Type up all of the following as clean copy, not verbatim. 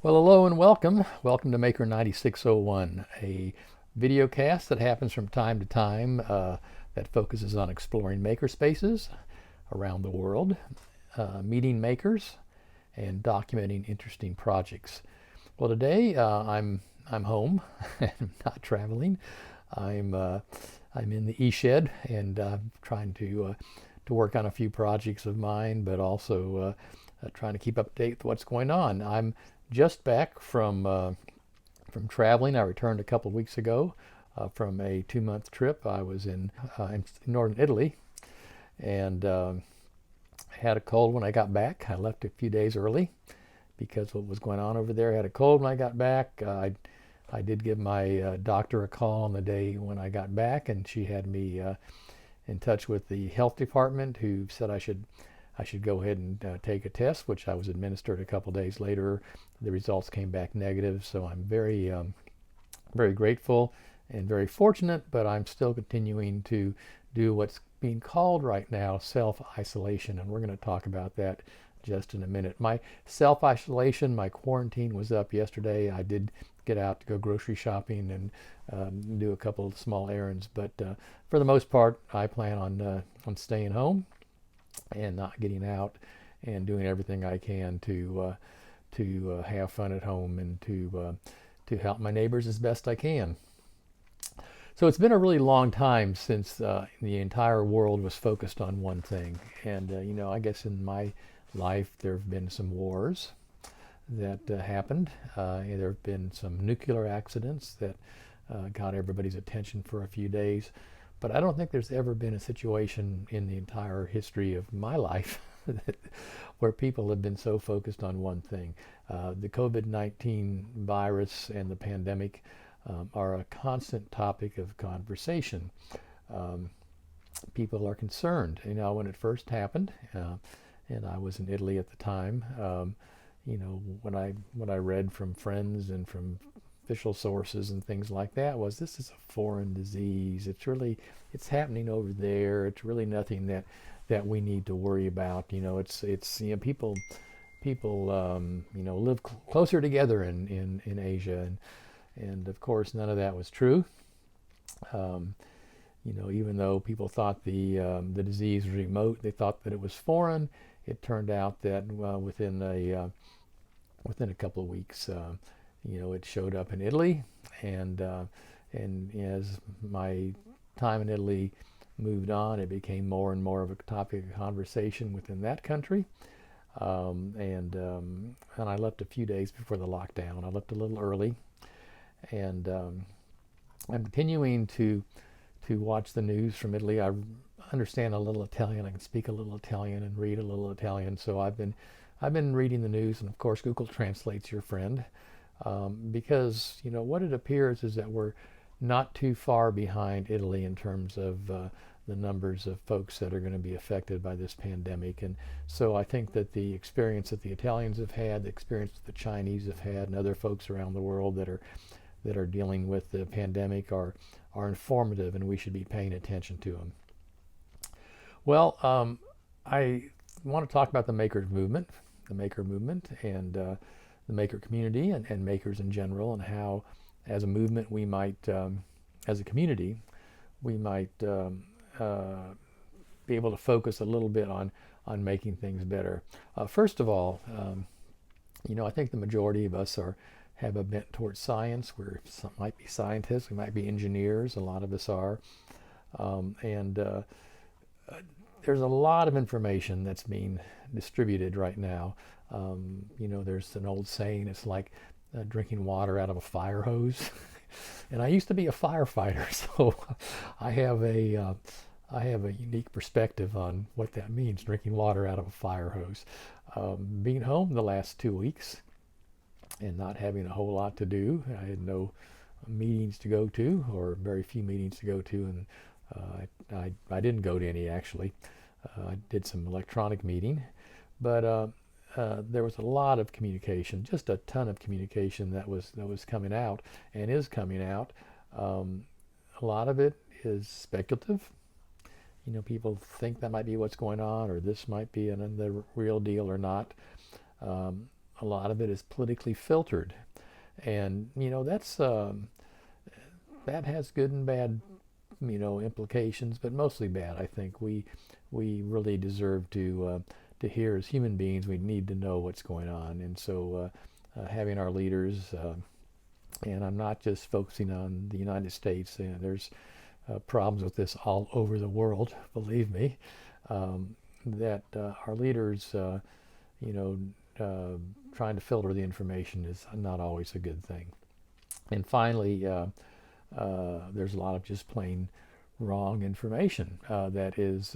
Well, hello and welcome. Welcome to Maker 9601, a video cast that happens from time to time that focuses on exploring maker spaces around the world, meeting makers, and documenting interesting projects. Well, today I'm home and not traveling. I'm in the e-shed and trying to work on a few projects of mine, but also trying to keep up to date with what's going on. I'm just back from traveling. I returned a couple of weeks ago from a 2-month trip. I was in northern Italy and had a cold when I got back. I left a few days early because what was going on over there. I had a cold when I got back. I did give my doctor a call on the day when I got back, and she had me in touch with the health department, who said I should go ahead and take a test, which I was administered a couple days later. The results came back negative, so I'm very grateful and very fortunate, but I'm still continuing to do what's being called right now self-isolation, and we're going to talk about that just in a minute. My self-isolation, my quarantine was up yesterday. I did get out to go grocery shopping and do a couple of small errands, but for the most part, I plan on staying home and not getting out and doing everything I can to have fun at home and to help my neighbors as best I can. So it's been a really long time since the entire world was focused on one thing, and I guess in my life there have been some wars that happened. There have been some nuclear accidents that got everybody's attention for a few days. But I don't think there's ever been a situation in the entire history of my life where people have been so focused on one thing. The Covid-19 virus and the pandemic are a constant topic of conversation. People are concerned. When it first happened, and I was in Italy at the time, what I read from friends and from official sources and things like that was, this is a foreign disease. It's happening over there. It's really nothing that we need to worry about. It's people live closer together in Asia, and of course none of that was true. Even though people thought the disease was remote, they thought that it was foreign. It turned out that within a couple of weeks, it showed up in Italy, and as my time in Italy moved on, it became more and more of a topic of conversation within that country. And I left a few days before the lockdown. I left a little early, and I'm continuing to watch the news from Italy. I understand a little Italian. I can speak a little Italian and read a little Italian. So I've been reading the news, and of course Google Translate's your friend. Because what it appears is that we're not too far behind Italy in terms of the numbers of folks that are going to be affected by this pandemic. And so I think that the experience that the Italians have had, the experience that the Chinese have had, and other folks around the world that are dealing with the pandemic are informative, and we should be paying attention to them. Well, I want to talk about the maker movement, and the maker community and makers in general, and how as a movement we might, as a community, we might be able to focus a little bit on making things better. First of all, I think the majority of us have a bent towards science. Some might be scientists, we might be engineers, a lot of us are. And there's a lot of information that's being distributed right now. There's an old saying, it's like drinking water out of a fire hose. And I used to be a firefighter, so I have a unique perspective on what that means, drinking water out of a fire hose. Being home the last 2 weeks and not having a whole lot to do, I had no meetings to go to, or very few meetings to go to, and I didn't go to any actually. I did some electronic meeting, but there was a lot of communication, just a ton of communication that was coming out and is coming out. A lot of it is speculative. People think that might be what's going on, or this might be the real deal or not. A a lot of it is politically filtered, and that has good and bad implications, but mostly bad. I think we really deserve to hear, as human beings, we need to know what's going on, and so having our leaders, and I'm not just focusing on the United States. There's problems with this all over the world, believe me. That our leaders, trying to filter the information is not always a good thing. And finally, there's a lot of just plain wrong information that is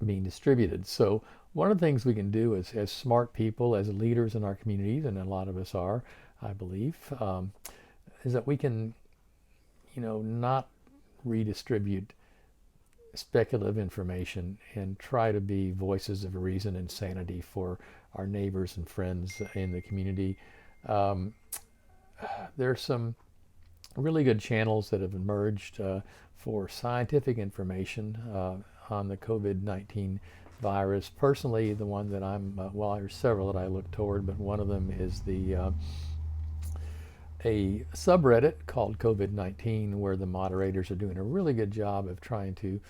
being distributed. So one of the things we can do as smart people, as leaders in our communities, and a lot of us are, I believe, is that we can, not redistribute speculative information and try to be voices of reason and sanity for our neighbors and friends in the community. There's some really good channels that have emerged for scientific information on the COVID-19 virus. Personally, the one that there's several that I look toward, but one of them is a subreddit called Covid19, where the moderators are doing a really good job of trying to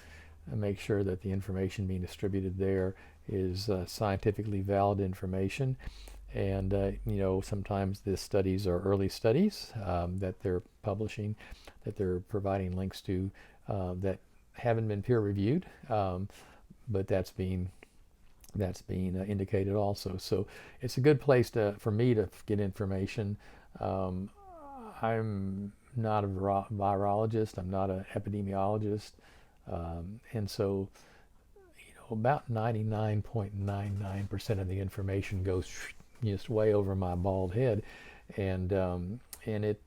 make sure that the information being distributed there is scientifically valid information. And sometimes the studies are early studies that they're publishing, that they're providing links to, that haven't been peer reviewed, but that's being indicated also. So it's a good place for me to get information. I'm not a virologist. I'm not an epidemiologist, and so about 99.99% of the information goes just way over my bald head, and it's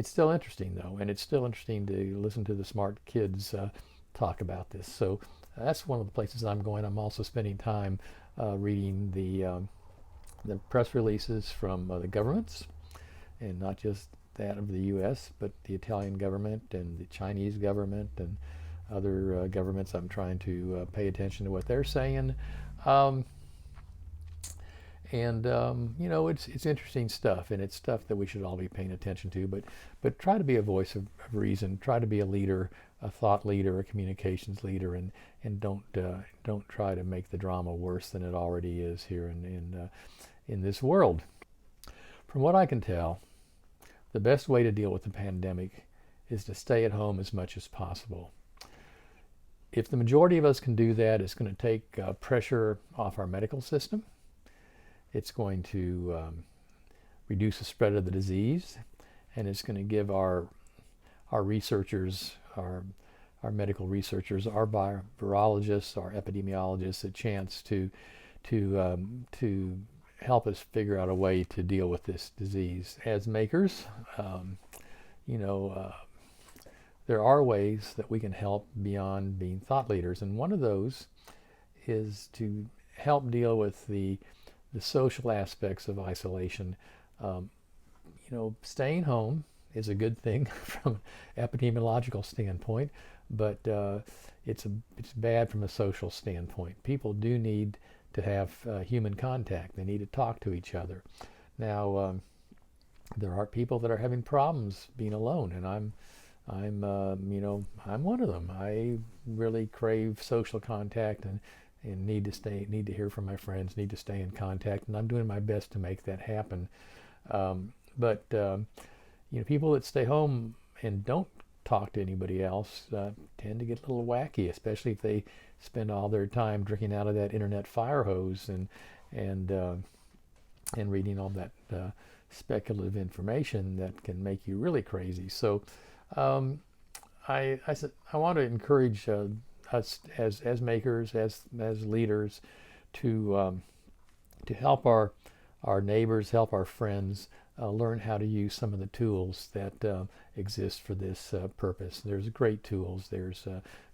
still interesting though, and it's still interesting to listen to the smart kids talk about this. So that's one of the places I'm going. I'm also spending time reading the press releases from the governments, and not just that of the U.S., but the Italian government and the Chinese government and other governments. I'm trying to pay attention to what they're saying. It's interesting stuff, and it's stuff that we should all be paying attention to. But try to be a voice of reason. Try to be a leader, a thought leader, a communications leader, and don't try to make the drama worse than it already is here in this world. From what I can tell, the best way to deal with the pandemic is to stay at home as much as possible. If the majority of us can do that, it's going to take pressure off our medical system. It's going to reduce the spread of the disease, and it's going to give our researchers, our medical researchers, our virologists, our epidemiologists, a chance to help us figure out a way to deal with this disease. As makers, there are ways that we can help beyond being thought leaders, and one of those is to help deal with the social aspects of isolation. Staying home is a good thing from an epidemiological standpoint, but it's bad from a social standpoint. People do need to have human contact. They need to talk to each other. Now, there are people that are having problems being alone, and I'm one of them. I really crave social contact and need to hear from my friends, need to stay in contact, and I'm doing my best to make that happen. But people that stay home and don't talk to anybody else tend to get a little wacky, especially if they spend all their time drinking out of that internet fire hose and reading all that speculative information that can make you really crazy. So I want to encourage us as makers, as leaders, to help our neighbors, help our friends learn how to use some of the tools that exist for this purpose. There's great tools. There's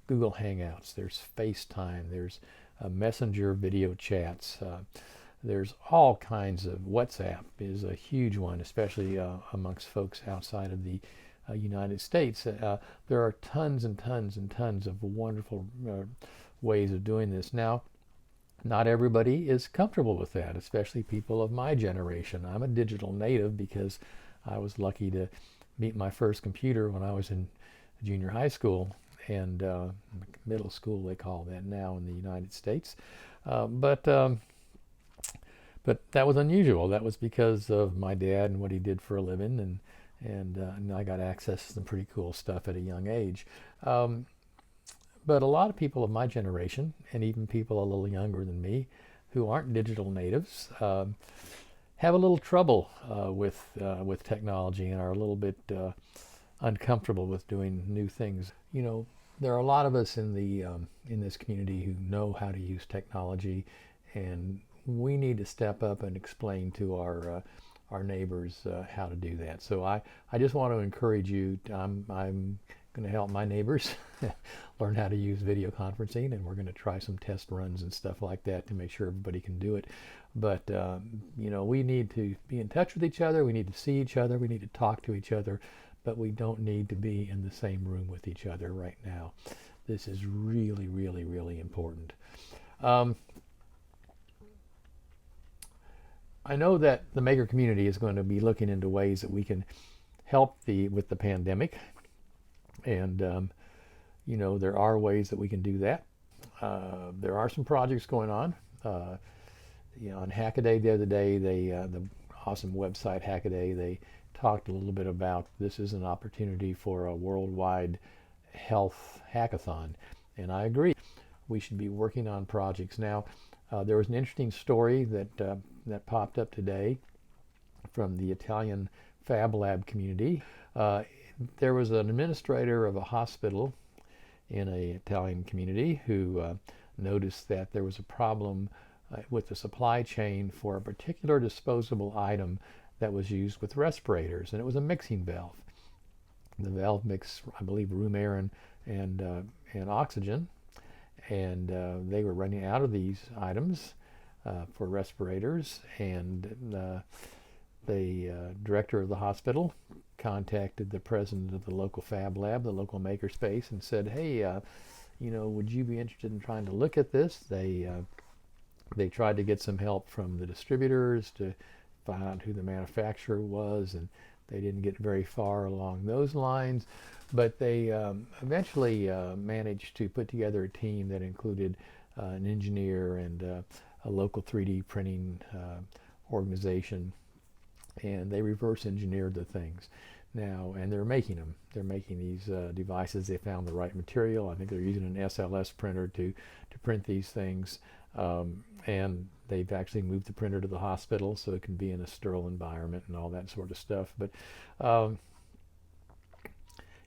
Google Hangouts. There's FaceTime. There's Messenger video chats. There's all kinds of. WhatsApp is a huge one, especially amongst folks outside of the United States. There are tons and tons and tons of wonderful ways of doing this. Now, Not everybody is comfortable with that, especially people of my generation. I'm a digital native because I was lucky to meet my first computer when I was in junior high school and middle school, they call that now in the United States. Uh, but um, but that was unusual. That was because of my dad and what he did for a living, and I got access to some pretty cool stuff at a young age. Um, but a lot of people of my generation, and even people a little younger than me, who aren't digital natives, have a little trouble with technology and are a little bit uncomfortable with doing new things. You know, there are a lot of us in this community who know how to use technology, and we need to step up and explain to our neighbors how to do that. So I just want to encourage you. I'm going to help my neighbors learn how to use video conferencing, and we're going to try some test runs and stuff like that to make sure everybody can do it. But you know, we need to be in touch with each other. We need to see each other. We need to talk to each other, but we don't need to be in the same room with each other right now. This is really, really, really important. Um, I know that the maker community is going to be looking into ways that we can help with the pandemic, and you know, there are ways that we can do that. There are some projects going on. You know, on Hackaday the other day, the awesome website Hackaday, they talked a little bit about this is an opportunity for a worldwide health hackathon, and I agree. We should be working on projects now. There was an interesting story that popped up today from the Italian Fab Lab community. There was an administrator of a hospital in an Italian community who noticed that there was a problem with the supply chain for a particular disposable item that was used with respirators, and it was a mixing valve. The valve mixed, I believe, room air and oxygen, and they were running out of these items for respirators, and the director of the hospital contacted the president of the local fab lab, the local makerspace, and said, "Hey, you know, would you be interested in trying to look at this?" They tried to get some help from the distributors to find out who the manufacturer was, and they didn't get very far along those lines. But they eventually managed to put together a team that included an engineer and a local 3D printing organization, and they reverse engineered the things now, and they're making them. They're making these devices. They found the right material. I think they're using an SLS printer to print these things, and they've actually moved the printer to the hospital so it can be in a sterile environment and all that sort of stuff. But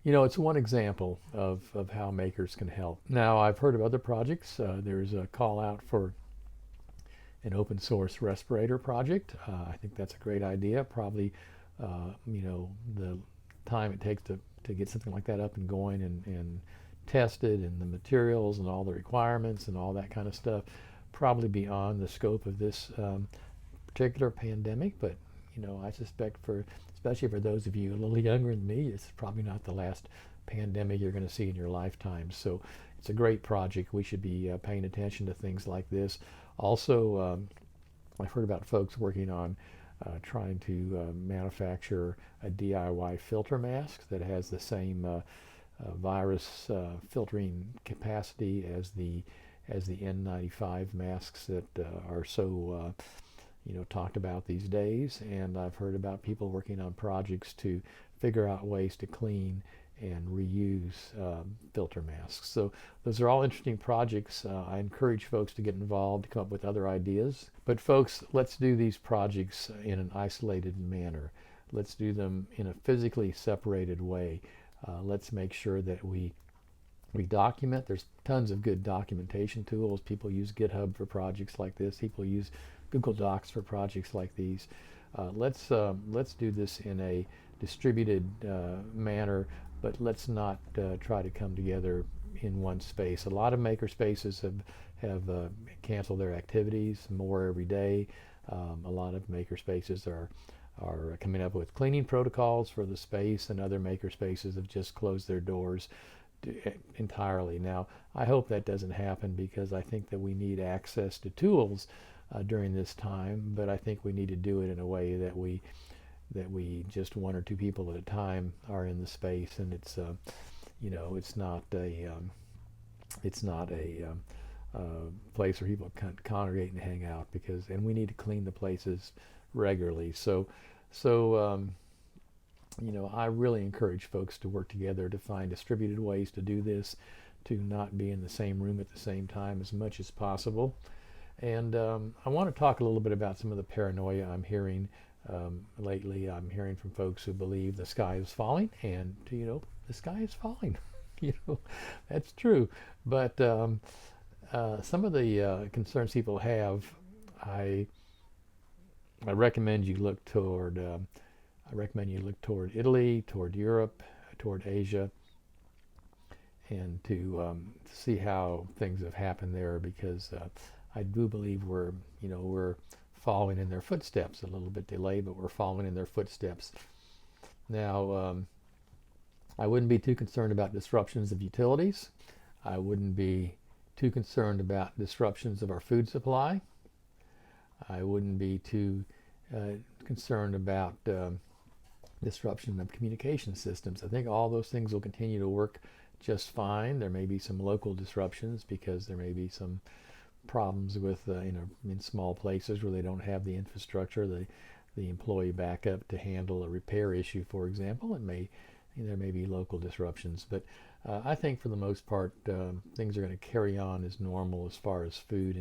you know, it's one example of how makers can help. Now, I've heard of other projects. There's a call out for an open source respirator project. I think that's a great idea. Probably, you know, the time it takes to get something like that up and going and tested, and the materials and all the requirements and all that kind of stuff, probably beyond the scope of this particular pandemic. But, you know, I suspect especially for those of you a little younger than me, it's probably not the last pandemic you're going to see in your lifetime. So it's a great project. We should be paying attention to things like this. Also, I've heard about folks working on trying to manufacture a DIY filter mask that has the same virus filtering capacity as the N95 masks that are so you know, talked about these days. And I've heard about people working on projects to figure out ways to clean and reuse filter masks. So those are all interesting projects. I encourage folks to get involved, to come up with other ideas. But folks, let's do these projects in an isolated manner. Let's do them in a physically separated way. Let's make sure that we document. There's tons of good documentation tools. People use GitHub for projects like this. People use Google Docs for projects like these. Let's do this in a distributed manner, but let's not try to come together in one space. A lot of maker spaces have canceled their activities more every day. A lot of maker spaces are coming up with cleaning protocols for the space, and other maker spaces have just closed their doors entirely. Now, I hope that doesn't happen, because I think that we need access to tools during this time, but I think we need to do it in a way that we just one or two people at a time are in the space, and it's it's not a place where people can congregate and hang out, and we need to clean the places regularly. So I really encourage folks to work together to find distributed ways to do this, to not be in the same room at the same time as much as possible. And I want to talk a little bit about some of the paranoia I'm hearing lately. I'm hearing from folks who believe the sky is falling, and the sky is falling. That's true. But some of the concerns people have, I recommend you look toward. I recommend you look toward Italy, toward Europe, toward Asia, and to see how things have happened there, because I do believe we're following in their footsteps, a little bit delayed, but we're following in their footsteps. Now, I wouldn't be too concerned about disruptions of utilities. I wouldn't be too concerned about disruptions of our food supply. I wouldn't be too concerned about disruption of communication systems. I think all those things will continue to work just fine. There may be some local disruptions, because there may be some problems with in small places where they don't have the infrastructure, the employee backup to handle a repair issue, for example. There may be local disruptions, but I think for the most part things are going to carry on as normal as far as food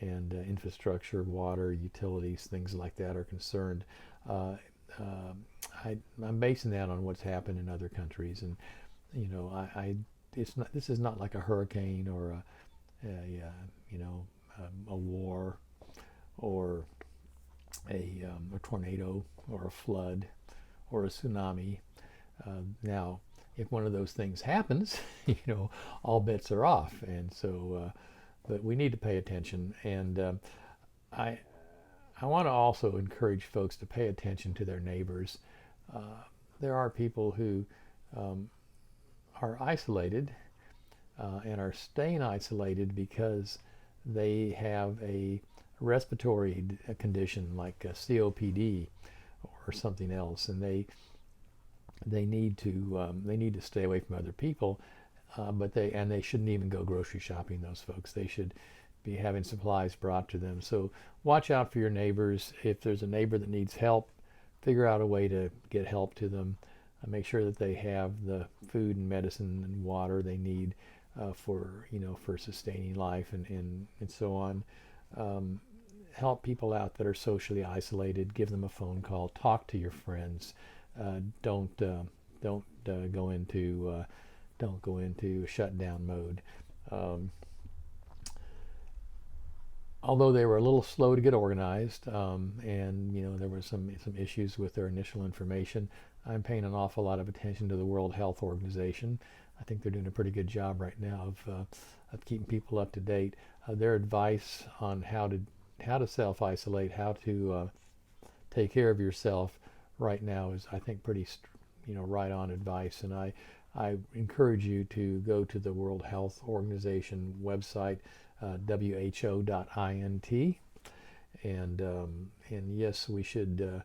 and infrastructure, water, utilities, things like that are concerned. I'm basing that on what's happened in other countries, and this is not like a hurricane or a war or a tornado or a flood or a tsunami. Now, if one of those things happens, all bets are off, and so but we need to pay attention. And I want to also encourage folks to pay attention to their neighbors. There are people who are isolated and are staying isolated because they have a respiratory condition like a COPD or something else, and they need to stay away from other people. But they shouldn't even go grocery shopping. Those folks, they should be having supplies brought to them. So watch out for your neighbors. If there's a neighbor that needs help, figure out a way to get help to them. Make sure that they have the food and medicine and water they need for sustaining life and so on. Help people out that are socially isolated. Give them a phone call. Talk to your friends. Don't go into shutdown mode. Although they were a little slow to get organized, and there were some issues with their initial information, I'm paying an awful lot of attention to the World Health Organization. I think they're doing a pretty good job right now of keeping people up to date. Their advice on how to self-isolate, how to take care of yourself right now is, I think, pretty right on advice. And I encourage you to go to the World Health Organization website, who.int, and yes, we should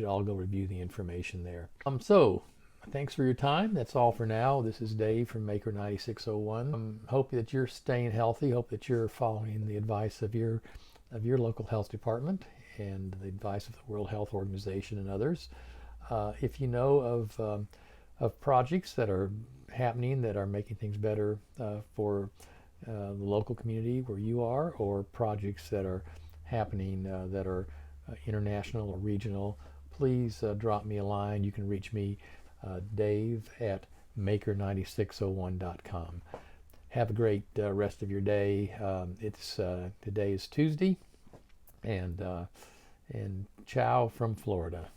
all go review the information there. So thanks for your time. That's all for now. This is Dave from Maker 9601. Hope that you're staying healthy. Hope that you're following the advice of your local health department and the advice of the World Health Organization and others. If you know of projects that are happening that are making things better for the local community where you are, or projects that are happening that are international or regional, please drop me a line. You can reach me, Dave at maker9601.com. Have a great rest of your day. Today is Tuesday, and ciao from Florida.